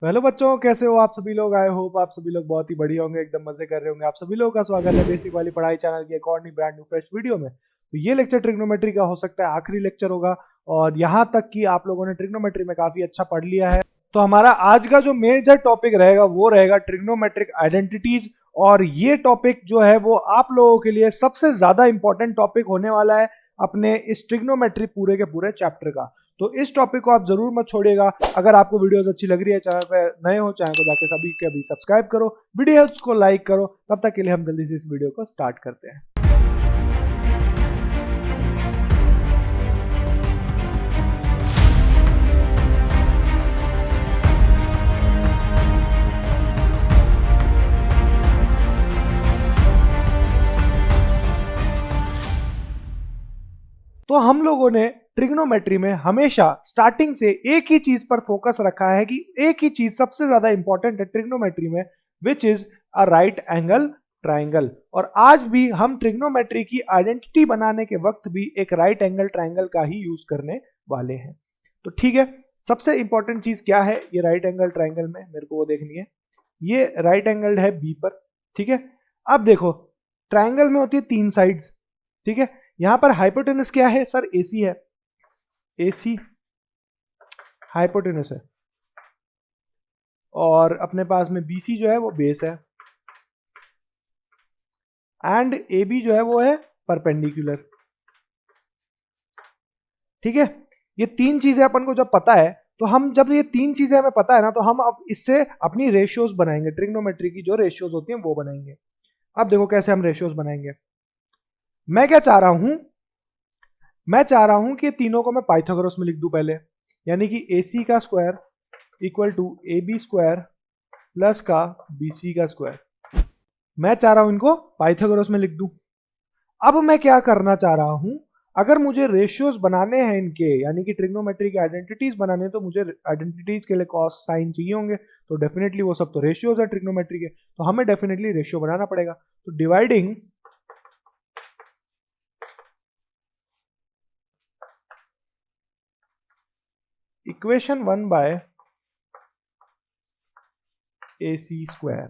तो हेलो बच्चों, कैसे हो आप सभी लोग। आई होप आप सभी लोग बहुत ही बढ़िया होंगे, एकदम मजे कर रहे होंगे। आप सभी लोगों का स्वागत है बेसिक वाली पढ़ाई चैनल की एक और नई ब्रांड न्यू फ्रेश वीडियो में। तो ये लेक्चर ट्रिग्नोमेट्री का हो सकता है आखिरी लेक्चर होगा, और यहाँ तक कि आप लोगों ने ट्रिग्नोमेट्री में काफी अच्छा पढ़ लिया है। तो हमारा आज का जो मेजर टॉपिक रहेगा वो रहेगा ट्रिग्नोमेट्रिक आइडेंटिटीज। और ये टॉपिक जो है वो आप लोगों के लिए सबसे ज्यादा इंपॉर्टेंट टॉपिक होने वाला है अपने इस ट्रिग्नोमेट्री पूरे के पूरे चैप्टर का। तो इस टॉपिक को आप जरूर मत छोड़िएगा। अगर आपको वीडियोस अच्छी लग रही है, चैनल पे नए हो, चैनल को जाके सभी के अभी सब्सक्राइब करो, वीडियोस को लाइक करो। तब तक के लिए हम जल्दी से इस वीडियो को स्टार्ट करते हैं। तो हम लोगों ने ट्रिग्नोमेट्री में हमेशा स्टार्टिंग से एक ही चीज पर फोकस रखा है कि एक ही चीज सबसे ज्यादा इंपॉर्टेंट है ट्रिग्नोमेट्री में, which is a right angle triangle. और आज भी हम ट्रिग्नोमेट्री की आइडेंटिटी बनाने के वक्त भी एक राइट एंगल ट्राइंगल का ही यूज करने वाले हैं। तो ठीक है, सबसे इंपॉर्टेंट चीज क्या है ये राइट एंगल ट्राइंगल में, मेरे को वो देखनी है। ये राइट एंगल है बी पर, ठीक है। अब देखो, ट्राइंगल में होती है तीन साइड्स, ठीक है। यहां पर हाइपोटेनस क्या है सर? एसी है, एसी हाइपोटेनस है। और अपने पास में बीसी जो है वो बेस है, एंड एबी जो है वो है परपेंडिकुलर, ठीक है। ये तीन चीजें अपन को जब पता है, तो हम जब ये तीन चीजें हमें पता है ना, तो हम अब इससे अपनी रेशियोज बनाएंगे, ट्रिग्नोमेट्री की जो रेशियोज होती हैं वो बनाएंगे। अब देखो कैसे हम रेशियोज बनाएंगे। मैं क्या चाह रहा हूं, मैं चाह रहा हूं कि तीनों को मैं पाइथागोरस में लिख दूं पहले, यानी कि AC का square equal to AB square plus का BC का स्क्वायर। मैं चाह रहा हूं इनको पाइथागोरस में लिख दूं। अब मैं क्या करना चाह रहा हूं, अगर मुझे रेशियोज बनाने हैं इनके, यानी कि ट्रिग्नोमेट्री के आइडेंटिटीज बनाने हैं, तो मुझे आइडेंटिटीज के लिए कॉस साइन चाहिए होंगे। तो डेफिनेटली वो सब तो रेशियोज है ट्रिग्नोमेट्री के, तो हमें डेफिनेटली रेशियो बनाना पड़ेगा। तो dividing equation 1 by AC square.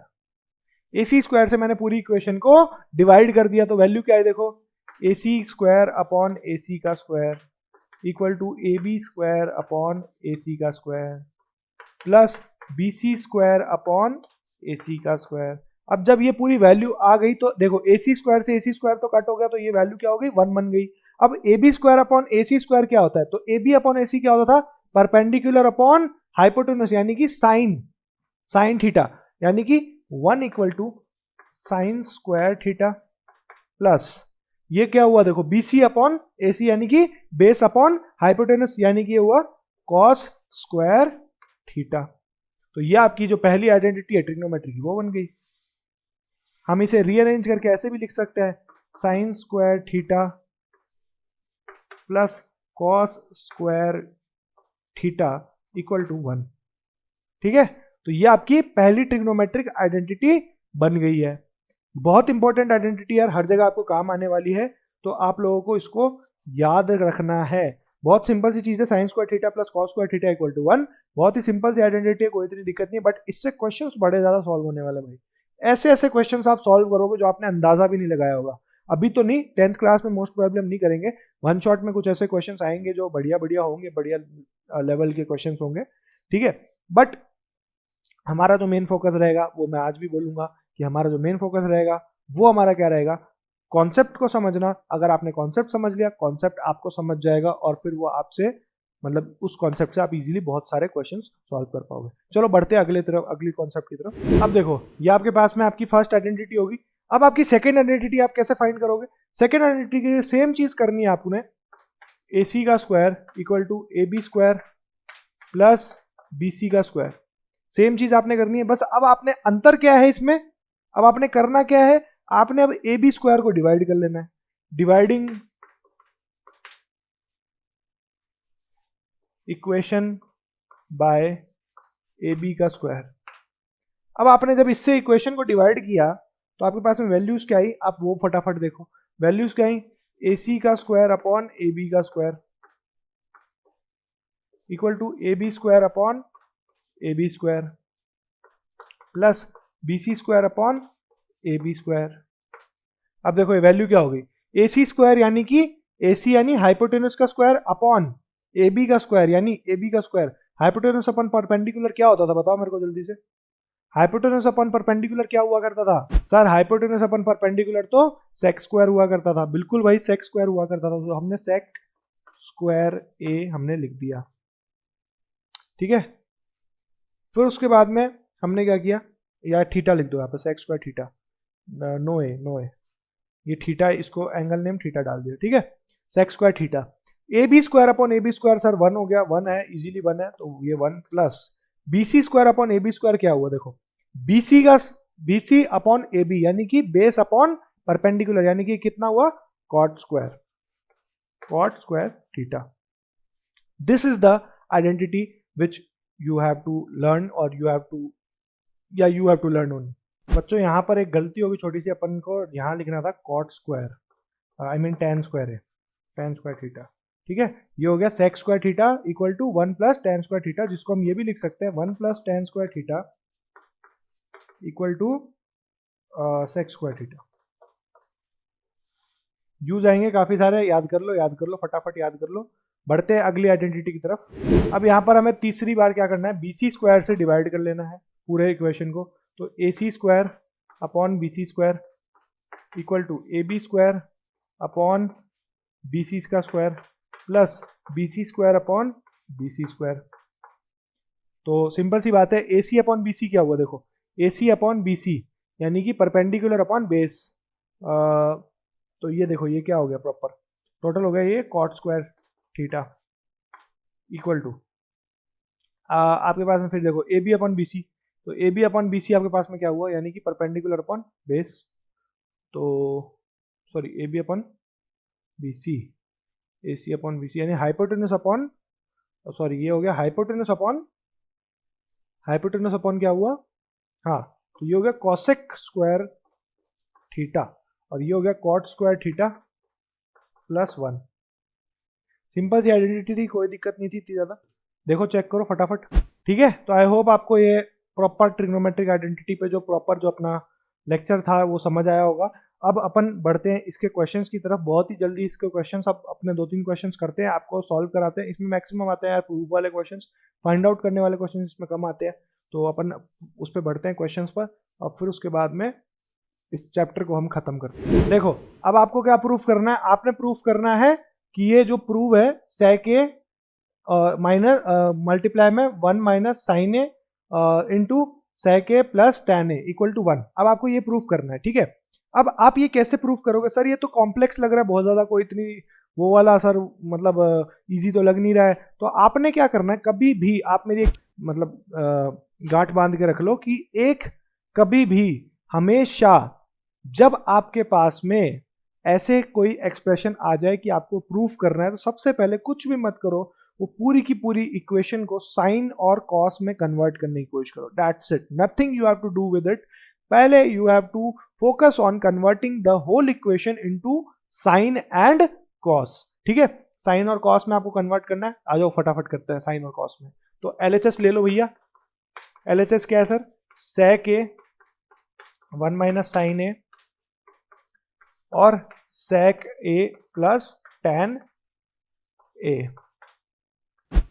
AC square से मैंने पूरी इक्वेशन को डिवाइड कर दिया, तो वैल्यू क्या है देखो, AC स्क्वायर अपॉन AC का square equal to AB square upon AC का square plus BC square upon AC का स्क्वायर। अब जब ये पूरी वैल्यू आ गई तो देखो, AC स्क्वायर से AC स्क्वायर तो कट हो गया, तो ये वैल्यू क्या हो गई, 1 बन गई। अब AB square upon AC square क्या होता है, तो AB अपॉन AC क्या होता था, परपेंडिकुलर अपॉन हाइपोटेनस, यानी कि साइन साइन थीटा, यानी कि 1 equal to sine square theta plus ये क्या हुआ देखो, BC अपॉन AC, यानी कि बेस अपॉन हाइपोटेनस, यानी कि ये हुआ कॉस स्क्वायर थीटा। तो ये आपकी जो पहली आइडेंटिटी है ट्रिग्नोमेट्री की वो बन गई। हम इसे रीअरेंज करके ऐसे भी लिख सकते हैं, sine square theta plus cos square theta equal to 1, ठीक है। तो ये आपकी पहली ट्रिग्नोमेट्रिक आइडेंटिटी बन गई है। बहुत इंपॉर्टेंट आइडेंटिटी यार, हर जगह आपको काम आने वाली है, तो आप लोगों को इसको याद रखना है। बहुत सिंपल सी चीज है, sine square theta plus cos square theta equal to 1। बहुत ही सिंपल सी आइडेंटिटी है, कोई इतनी दिक्कत नहीं है, बट इससे क्वेश्चंस बड़े ज्यादा सॉल्व होने वाले भाई। ऐसे ऐसे क्वेश्चंस आप सॉल्व करोगे जो आपने अंदाजा भी नहीं लगाया होगा। अभी तो नहीं, 10th क्लास में मोस्ट प्रॉब्लम नहीं करेंगे, वन शॉट में कुछ ऐसे क्वेश्चंस आएंगे जो बढ़िया बढ़िया होंगे, बढ़िया लेवल के क्वेश्चंस होंगे, ठीक है। बट हमारा जो मेन फोकस रहेगा, वो मैं आज भी बोलूंगा कि हमारा जो मेन फोकस रहेगा वो हमारा क्या रहेगा, कॉन्सेप्ट को समझना। अगर आपने कॉन्सेप्ट समझ लिया, कॉन्सेप्ट आपको समझ जाएगा, और फिर वो आपसे मतलब उस कॉन्सेप्ट से आप इजीली बहुत सारे क्वेश्चंस सॉल्व कर पाओगे। चलो बढ़ते हैं अगले तरफ, अगली कॉन्सेप्ट की तरफ। अब देखो, ये आपके पास में आपकी फर्स्ट आइडेंटिटी होगी। अब आपकी सेकेंड आइडेंटिटी आप कैसे फाइंड करोगे? सेकेंड आइडेंटिटी के लिए सेम चीज करनी है आपने, AC का square equal to AB square plus BC का स्क्वायर। सेम चीज आपने करनी है, बस अब आपने अंतर क्या है इसमें, अब आपने करना क्या है, आपने अब AB स्क्वायर को डिवाइड कर लेना है। डिवाइडिंग इक्वेशन बाय AB का स्क्वायर। अब आपने जब इससे इक्वेशन को डिवाइड किया, तो आपके पास में वैल्यूज क्या आई, आप वो फटाफट देखो। वैल्यूज क्या आई, AC का स्क्वायर अपॉन AB का square equal to AB square upon AB square. Plus BC square upon AB square. अब देखो ये वैल्यू क्या होगी, AC स्क्वायर यानी कि AC यानी हाइपोटेनस का स्क्वायर अपॉन AB का स्क्वायर यानी AB का स्क्वायर। हाइपोटेनस अपॉन परपेंडिकुलर क्या होता था बताओ मेरे को जल्दी से। हाइपोटेनस अपॉन परपेंडिकुलर क्या हुआ करता था सर? हाइपोटेनस अपॉन परपेंडिकुलर तो सेक स्क्वायर हुआ करता था। बिल्कुल भाई सेक स्क्वायर हुआ करता था, तो हमने सेक स्क्वायर ए हमने लिख दिया, ठीक है। फिर उसके बाद में हमने क्या किया, या थीटा लिख दो यहाँ पे, सेक स्क्वायर थीटा, नो ए, ये थीटा, इसको एंगल नेम थीटा डाल दिया, ठीक है। Sec square theta, A B square upon A B square sir 1 हो गया, 1 है, इजीली 1 है, तो ये 1 plus BC square upon A B square क्या हुआ देखो, BC अपॉन ए बी यानी कि बेस अपॉन परपेंडिकुलर यानी कि कितना हुआ, cot square theta. This is the identity which you have to learn और you have to learn only. बच्चों यहाँ पर एक गलती होगी छोटी सी, अपन को यहाँ लिखना था cot square, I mean tan square है, tan स्क्वायर थीटा, ठीक है। ये हो गया sec square theta equal to 1 plus tan square theta, जिसको हम ये भी लिख सकते हैं 1 plus tan square theta equal to sec square theta. Use आएंगे काफी सारे, याद कर लो फटाफट याद कर लो। बढ़ते हैं अगली आइडेंटिटी की तरफ। अब यहाँ पर हमें तीसरी बार क्या करना है, BC स्क्वायर से डिवाइड कर लेना है पूरे इक्वेशन को, तो AC square upon BC square equal to AB square upon BC का square plus BC square upon BC square. तो सिंपल सी बात है, AC अपॉन BC क्या हुआ देखो, AC अपॉन BC यानी कि परपेंडिकुलर अपॉन बेस, तो ये देखो ये क्या हो गया, प्रॉपर टोटल हो गया ये cot square theta equal to आपके पास में फिर देखो AB अपॉन BC, तो AB अपॉन BC आपके पास में क्या हुआ, यानी कि परपेंडिकुलर अपॉन बेस, तो sorry AB upon BC, AC upon BC यानी हाइपोटेनस अपॉन, सॉरी ये हो गया हाइपोटेनस अपॉन क्या हुआ, हाँ, तो ये हो गया कॉसेक स्क्वायर थीटा और ये हो गया cot square theta plus 1। Simple सी आइडेंटिटी थी, कोई दिक्कत नहीं थी इतनी ज़्यादा। देखो चेक करो फटाफट, ठीक है। तो आई होप आपको ये प्रॉपर ट्रिग्नोमेट्रिक आइडेंटिटी पे जो प्रॉपर जो अपना लेक्चर था वो समझ आया होगा। अब अपन बढ़ते हैं इसके क्वेश्चंस की तरफ, बहुत ही जल्दी इसके क्वेश्चंस अब अपने 2-3 क्वेश्चंस करते हैं, आपको सॉल्व कराते हैं। इसमें मैक्सिमम आते हैं यार प्रूफ वाले क्वेश्चंस, फाइंड आउट करने वाले क्वेश्चंस इसमें कम आते हैं, तो अपन उस पर बढ़ते हैं क्वेश्चंस पर, और फिर उसके बाद में इस चैप्टर को हम खत्म करते हैं। देखो अब आपको क्या प्रूफ करना है, आपने प्रूफ करना है कि ये जो प्रूव है सेक ए माइनस मल्टीप्लाई में 1 minus sine A into sec A plus tan A equal to 1। अब आपको ये प्रूफ करना है, ठीक है। अब आप ये कैसे प्रूफ करोगे सर, ये तो कॉम्प्लेक्स लग रहा है बहुत ज़्यादा, कोई इतनी वो वाला सर मतलब इजी तो लग नहीं रहा है। तो आपने क्या करना है, कभी भी आप मेरी मतलब गांठ बांध के रख लो कि कभी भी हमेशा जब आपके पास में ऐसे कोई एक्सप्रेशन आ जाए कि आपको प्रूफ करना है, तो सबसे पहले कुछ भी मत करो, वो पूरी की पूरी इक्वेशन को साइन और कॉस में कन्वर्ट करने की कोशिश करो। That's it, nothing you have to do with it. पहले you have to focus on converting the whole equation into sine and cos, ठीक है। साइन और कॉस में आपको कन्वर्ट करना है, आ जाओ फटाफट करते हैं साइन और कॉस में। तो LHS ले लो भैया, LHS क्या है sir, sec A 1 minus sine A और सेक ए प्लस टैन ए।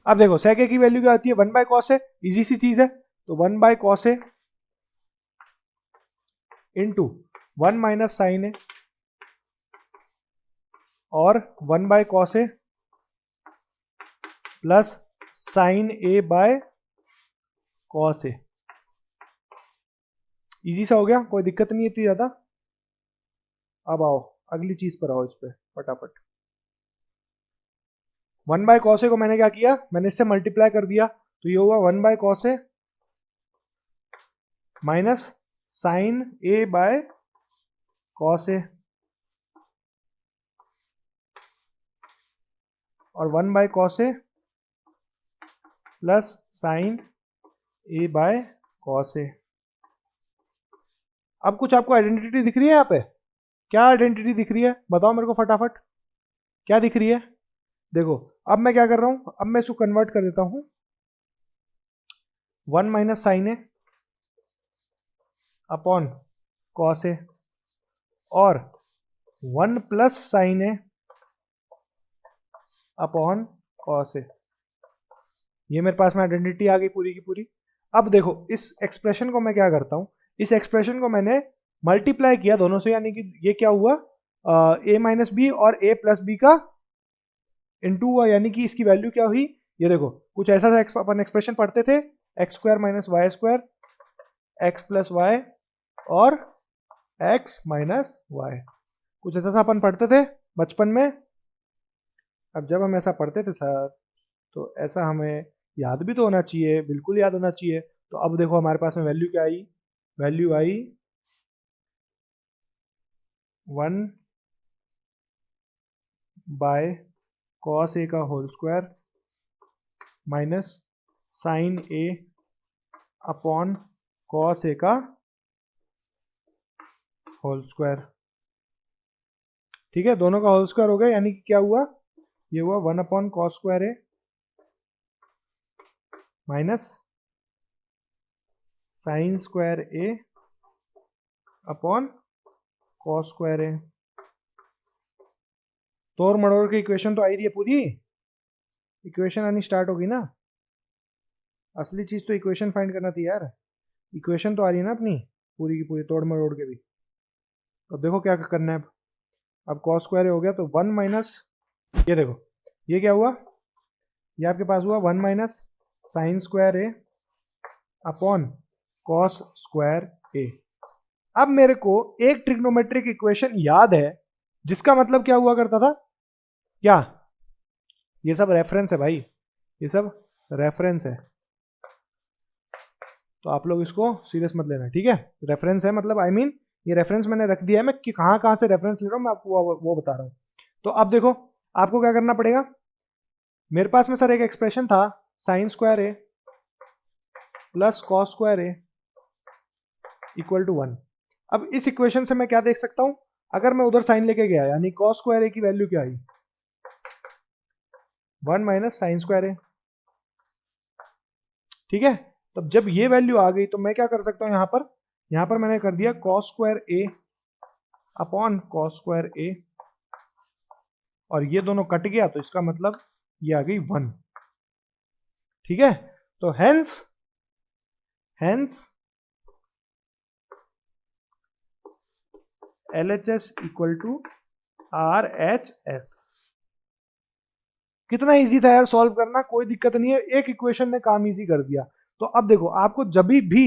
अब देखो सेक ए की वैल्यू क्या आती है, 1 बाय कॉस ए, इजी सी चीज है, तो 1 by cos A into 1 minus sine A और 1 by cos A plus sine A by cos A. Easy सा हो गया, कोई दिक्कत नहीं इतनी ज्यादा। अब आओ अगली चीज पर आओ, इस पे फटाफट। 1 बाय कॉस ए को मैंने क्या किया, मैंने इससे मल्टीप्लाई कर दिया, तो ये हुआ 1 by cos A minus sine A by cos A और 1 by cos A plus sine A by cos A. अब कुछ आपको आइडेंटिटी दिख रही है यहाँ पे, क्या आइडेंटिटी दिख रही है बताओ मेरे को फटाफट, क्या दिख रही है। देखो अब मैं क्या कर रहा हूं, अब मैं इसको कन्वर्ट कर देता हूं, 1 minus sine A upon cos A और 1 plus sine A upon cos A. ये मेरे पास में आइडेंटिटी आ गई पूरी की पूरी। अब देखो इस एक्सप्रेशन को मैं क्या करता हूं, इस एक्सप्रेशन को मैंने मल्टीप्लाई किया दोनों से, यानी कि ये क्या हुआ a माइनस बी और a प्लस बी का इंटू हुआ, यानी कि इसकी वैल्यू क्या हुई, ये देखो कुछ ऐसा था अपन एक्सप्रेशन पढ़ते थे, x square minus y square x plus y और एक्स माइनस वाई, कुछ ऐसा था अपन पढ़ते थे बचपन में। अब जब हम ऐसा पढ़ते थे सर, तो ऐसा हमें याद भी तो होना चाहिए, बिल्कुल याद होना चाहिए। तो अब देखो हमारे पास में वैल्यू क्या आई, वैल्यू आई 1 बाय कॉस ए का whole square minus sine A upon cos A का होल स्क्वायर। ठीक है, दोनों का होल स्क्वायर हो गया, यानी कि क्या हुआ, ये हुआ 1 अपॉन कॉस स्क्वायर ए माइनस साइन स्क्वायर ए अपॉन कॉस स्क्वायर ए। तोड़ मड़ोड़ की इक्वेशन तो आई रही है, पूरी इक्वेशन आनी स्टार्ट होगी ना। असली चीज तो इक्वेशन फाइंड करना थी यार, इक्वेशन तो आ रही है ना अपनी पूरी की पूरी तोड़ मरोड़ के भी। अब देखो क्या करना है, अब कॉस स्क्वायर हो गया तो 1 माइनस, ये देखो ये क्या हुआ, ये आपके पास हुआ 1 माइनस साइन स्क्वायर ए अपॉन कॉस स्क्वायर ए। अब मेरे को एक ट्रिग्नोमेट्रिक इक्वेशन याद है जिसका मतलब क्या हुआ करता था, क्या, ये सब रेफरेंस है भाई, ये सब रेफरेंस है, तो आप लोग इसको सीरियस मत लेना, ठीक है। रेफरेंस है मतलब आई मीन ये रेफरेंस मैंने रख दिया है, मैं कि कहाँ कहाँ से रेफरेंस ले रहा हूँ मैं आपको वो बता रहा हूँ। तो अब देखो आपको क्या करना पड़ेगा, मेरे पास में सर एक एक्सप्रेशन था sine square A plus cos square A equal to 1। अब इस इक्वेशन से मैं क्या देख सकता हूं, अगर मैं उधर साइन लेके गया यानी कॉस स्क्वायर ए की वैल्यू क्या आई, 1 माइनस साइन स्क्वायर ए। ठीक है, तब जब ये वैल्यू आ गई तो मैं क्या कर सकता हूं, यहां पर मैंने कर दिया कॉस स्क्वायर ए अपॉन कॉस स्क्वायर ए, और ये दोनों कट गया तो इसका मतलब ये आ गई 1। ठीक है, तो hence LHS equal to RHS। कितना इजी था यार सॉल्व करना, कोई दिक्कत नहीं है, एक इक्वेशन ने काम इजी कर दिया। तो अब देखो आपको जब भी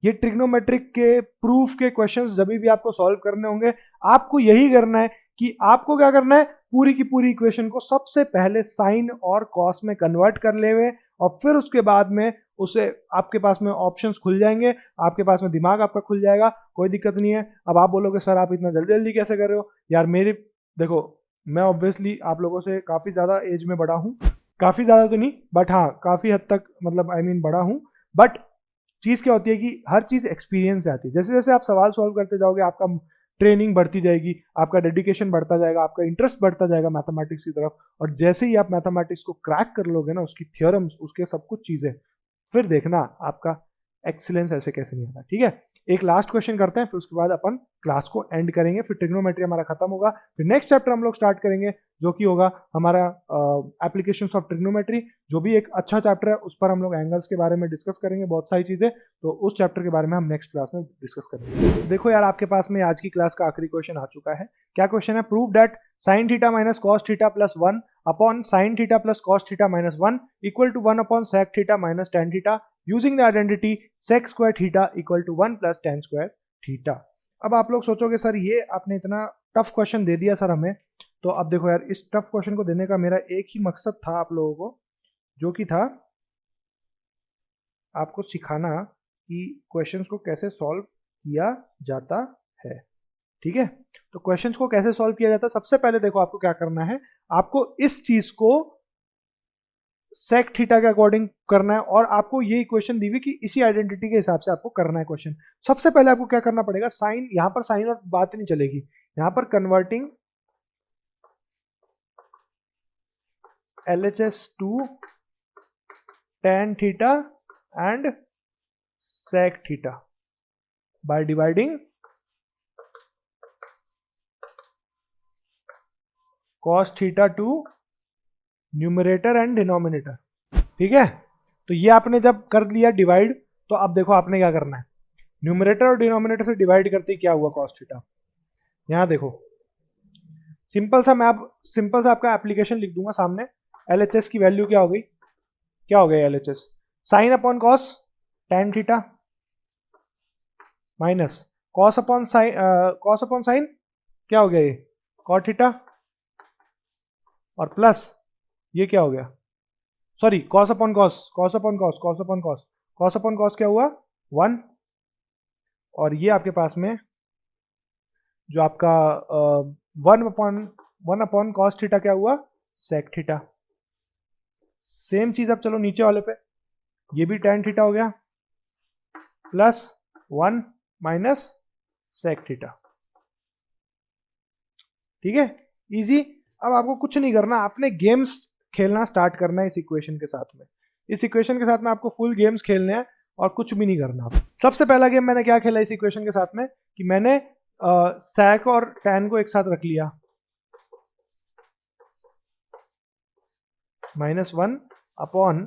ये ट्रिग्नोमेट्रिक के प्रूफ के क्वेश्चंस जब भी आपको सॉल्व करने होंगे, आपको यही करना है कि आपको क्या करना है, पूरी की पूरी इक्वेशन को सबसे पहले साइन और कॉस में कन्वर्ट कर ले हुए, और फिर उसके बाद में उसे आपके पास में ऑप्शंस खुल जाएंगे, आपके पास में दिमाग आपका खुल जाएगा, कोई दिक्कत नहीं है। अब आप बोलोगे सर आप इतना जल्दी जल्दी कैसे कर रहे हो यार, मेरी देखो मैं ऑब्वियसली आप लोगों से काफ़ी ज़्यादा एज में बड़ा हूँ, काफ़ी ज़्यादा तो नहीं बट हाँ काफ़ी हद तक मतलब आई मीन बड़ा हूँ। बट चीज़ क्या होती है कि हर चीज़ एक्सपीरियंस से आती है, जैसे जैसे आप सवाल सॉल्व करते जाओगे आपका ट्रेनिंग बढ़ती जाएगी, आपका डेडिकेशन बढ़ता जाएगा, आपका इंटरेस्ट बढ़ता जाएगा मैथमेटिक्स की तरफ, और जैसे ही आप मैथमेटिक्स को क्रैक कर लोगे ना, उसकी थ्योरम्स उसके सब कुछ चीज़ें, फिर देखना आपका एक्सीलेंस ऐसे कैसे नहीं आता। ठीक है, एक लास्ट क्वेश्चन करते हैं फिर उसके बाद अपन क्लास को एंड करेंगे, फिर ट्रिग्नोमेट्री हमारा खत्म होगा, फिर नेक्स्ट चैप्टर हम लोग स्टार्ट करेंगे जो कि होगा हमारा एप्लीकेशंस ऑफ ट्रिग्नोमेट्री, जो भी एक अच्छा चैप्टर है, उस पर हम लोग एंगल्स के बारे में डिस्कस करेंगे बहुत सारी चीजें, तो उस चैप्टर के बारे में हम नेक्स्ट क्लास में डिस्कस करेंगे। देखो यार आपके पास में आज की क्लास का आखिरी क्वेश्चन आ चुका है। क्या क्वेश्चन है, prove that sine theta minus cos theta plus 1 upon sine theta plus cos theta minus 1 equal to 1 upon sec theta minus tan theta using the identity sec square theta equal to 1 plus tan square theta. अब आप लोग सोचोगे sir ये आपने इतना tough question दे दिया sir हमें, तो अब देखो यार इस टफ क्वेश्चन को देने का मेरा एक ही मकसद था आप लोगों को, जो कि था आपको सिखाना कि क्वेश्चंस को कैसे सॉल्व किया जाता है। ठीक है, तो क्वेश्चंस को कैसे सॉल्व किया जाता है, सबसे पहले देखो आपको क्या करना है, आपको इस चीज को सेक थीटा के अकॉर्डिंग करना है, और आपको ये इक्वेशन दी हुई कि इसी आइडेंटिटी के हिसाब से आपको करना है क्वेश्चन। सबसे पहले आपको क्या करना पड़ेगा, साइन, यहां पर साइन और बात नहीं चलेगी, यहां पर converting LHS to tan theta and sec theta, by dividing cos theta to numerator and denominator. ठीक है, तो ये आपने जब कर लिया डिवाइड, तो अब देखो आपने क्या करना है, न्यूमरेटर और डिनोमिनेटर से डिवाइड करते ही क्या हुआ कॉस थीटा। यहां देखो सिंपल सा आपका एप्लीकेशन लिख दूंगा सामने। LHS की वैल्यू क्या हो गई, क्या हो गया LHS, sine upon cos tan theta minus cos upon sine क्या हो गया ये कॉट थीटा, और प्लस ये क्या हो गया, sorry cos upon cos, cos upon cos, cos upon cos, cos upon cos क्या हुआ 1, और ये आपके पास में जो आपका 1 अपॉन कॉस थीटा क्या हुआ सेक थीटा। सेम चीज अब चलो नीचे वाले पे, ये भी टेन थीटा हो गया प्लस 1 माइनस सेक थीटा। ठीक है, इजी। अब आपको कुछ नहीं करना, आपने गेम्स खेलना स्टार्ट करना है इस इक्वेशन के साथ में। इस इक्वेशन के साथ में आपको फुल गेम्स खेलने हैं और कुछ भी नहीं करना। सबसे पहला गेम मैंने क्या खेला इस इक्वेशन के साथ में कि मैंने सैक और टैन को एक साथ रख लिया, -1 upon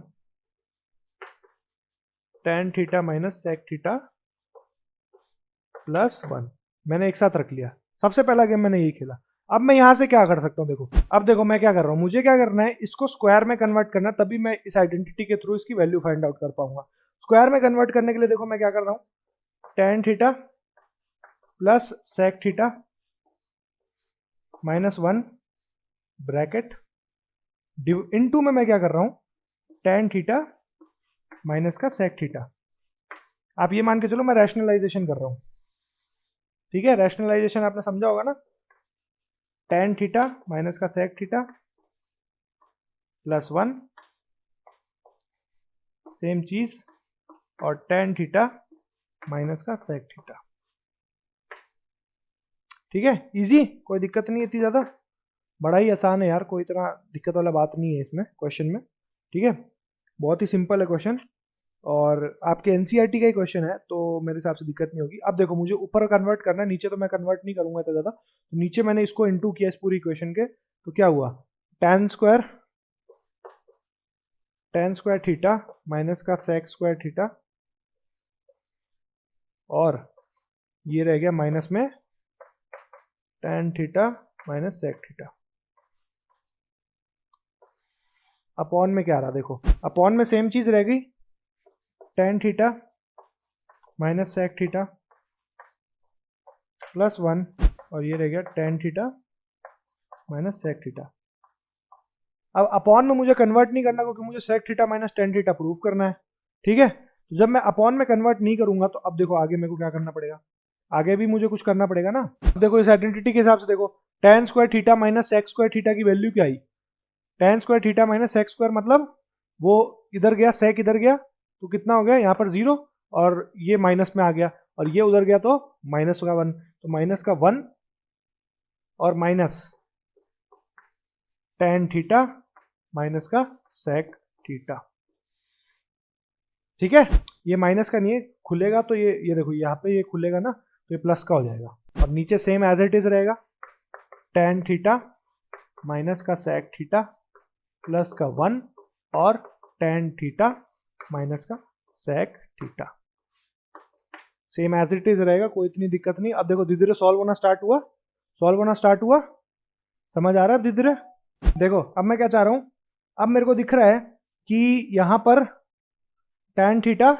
tan theta minus sec theta plus 1 मैंने एक साथ रख लिया। सबसे पहला गेम मैंने यही खेला। अब मैं यहां से क्या कर सकता हूं, देखो अब देखो मैं क्या कर रहा हूं, मुझे क्या करना है, इसको स्क्वायर में कन्वर्ट करना, तभी मैं इस आइडेंटिटी के थ्रू इसकी वैल्यू फाइंड आउट कर पाऊंगा। स्क्वायर में कन्वर्ट करने के लिए देखो मैं क्या कर रहा हूं, tan theta plus sec theta -1 bracket into में मैं क्या कर रहा हूं, टैन थीटा माइनस का सेक थीटा। आप ये मान के चलो मैं रैशनलाइजेशन कर रहा हूं। ठीक है, रैशनलाइजेशन आपने समझा होगा ना, टैन थीटा माइनस का सेक थीटा प्लस 1 सेम चीज, और टैन थीटा माइनस का सेक थीटा। ठीक है, इजी, कोई दिक्कत नहीं इतनी ज्यादा, बड़ा ही आसान है यार, कोई इतना दिक्कत वाला बात नहीं है इसमें क्वेश्चन में। ठीक है, बहुत ही सिंपल है क्वेश्चन, और आपके एनसीईआरटी का ही क्वेश्चन है, तो मेरे हिसाब से दिक्कत नहीं होगी। अब देखो मुझे ऊपर कन्वर्ट करना है, नीचे तो मैं कन्वर्ट नहीं करूंगा इतना ज़्यादा, तो नीचे मैंने इसको इनटू किया इस पूरी इक्वेशन के, तो क्या हुआ टैन स्क्वायर थीटा माइनस का सेक स्क्वायर थीटा, और ये रह गया माइनस में tan theta minus sec theta. Upon में क्या रहा, देखो अपॉन में सेम चीज रह गई, tan theta minus sec theta plus 1, और ये रह गया tan theta minus sec theta. अब अपॉन में मुझे कन्वर्ट नहीं करना, क्योंकि मुझे sec theta minus tan theta prove करना है। ठीक है, तो जब मैं अपॉन में कन्वर्ट नहीं करूंगा, तो अब देखो आगे मेरे को क्या करना पड़ेगा, आगे भी मुझे कुछ करना पड़ेगा ना। अब देखो इस आइडेंटिटी के हिसाब से देखो, tan square theta minus sec square theta की वैल्यू क्या आई, tan square theta minus sec square, मतलब वो इधर गया सेक इधर गया, तो कितना हो गया यहाँ पर 0, और ये माइनस में आ गया, और ये उधर गया तो माइनस का 1, तो माइनस का 1 और माइनस टैन थीटा माइनस का सेक थीटा। ठीक है, ये माइनस का नहीं है, खुलेगा तो ये देखो यहाँ पे ये खुलेगा ना, तो ये प्लस का हो जाएगा, और नीचे सेम एज इट इज रहेगा, टैन थीटा माइनस का सेक थीटा प्लस का 1 और टैन थीटा माइनस का sec theta, same as it is रहेगा, कोई इतनी दिक्कत नहीं। अब देखो धीरे धीरे सॉल्व होना स्टार्ट हुआ, समझ आ रहा है धीरे धीरे। देखो अब मैं क्या चाह रहा हूं, अब मेरे को दिख रहा है कि यहां पर टैन थीटा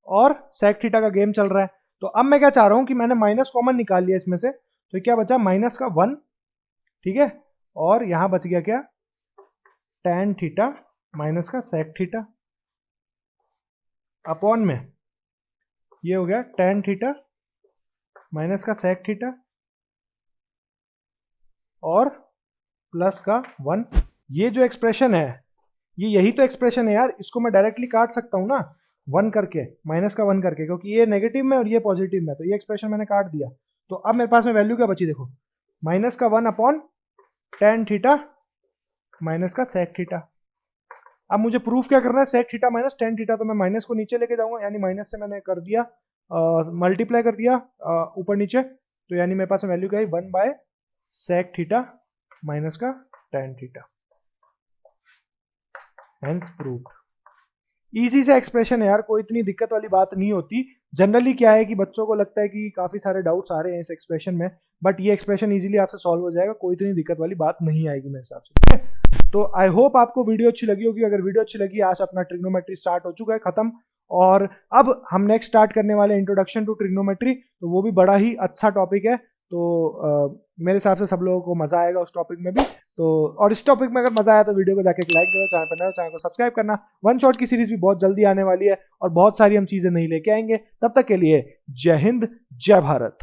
और सेक थीटा का गेम चल रहा है, तो अब मैं क्या चाह रहा हूं कि मैंने माइनस कॉमन निकाल लिया इसमें से, तो क्या बचा माइनस का 1। ठीक है, और यहां बच गया क्या, टैन थीटा माइनस का सेक थीटा, अपॉन में ये हो गया टैन थीटा माइनस का सेक थीटा और प्लस का 1। ये जो एक्सप्रेशन है, ये यही तो एक्सप्रेशन है यार, इसको मैं डायरेक्टली काट सकता हूं ना 1 करके, माइनस का 1 करके, क्योंकि ये नेगेटिव में और ये पॉजिटिव में, तो ये एक्सप्रेशन मैंने काट दिया। तो अब मेरे पास में वैल्यू क्या बची, देखो माइनस का 1 अपॉन टैन थीटा माइनस का सेक थीटा। अब मुझे प्रूफ क्या करना है, sec theta minus tan theta, तो मैं माइनस को नीचे लेके जाऊंगा, यानी माइनस से मैंने कर दिया मल्टीप्लाई कर दिया ऊपर नीचे, तो यानी मेरे पास वैल्यू क्या है 1/sec थीटा माइनस का tan theta, hence proved. Easy से एक्सप्रेशन है यार, कोई इतनी दिक्कत वाली बात नहीं होती। जनरली क्या है कि बच्चों को लगता है कि काफ़ी सारे डाउट्स आ रहे हैं इस एक्सप्रेशन में, बट ये एक्सप्रेशन इजीली आपसे सॉल्व हो जाएगा, कोई इतनी दिक्कत वाली बात नहीं आएगी मेरे हिसाब से, ठीक है। तो आई होप आपको वीडियो अच्छी लगी होगी। अगर वीडियो अच्छी लगी, आज अपना ट्रिग्नोमेट्री स्टार्ट हो चुका है खत्म, और अब हम नेक्स्ट स्टार्ट करने वाले इंट्रोडक्शन टू ट्रिग्नोमेट्री, तो वो भी बड़ा ही अच्छा टॉपिक है। तो मेरे हिसाब से सब लोगों को मजा आएगा उस टॉपिक में भी। तो और इस टॉपिक में अगर मजा आया तो वीडियो को जाके एक लाइक देना, चैनल पर नए हो चैनल को सब्सक्राइब करना। वन शॉट की सीरीज भी बहुत जल्दी आने वाली है और बहुत सारी हम चीजें नहीं लेके आएंगे। तब तक के लिए जय हिंद, जय भारत।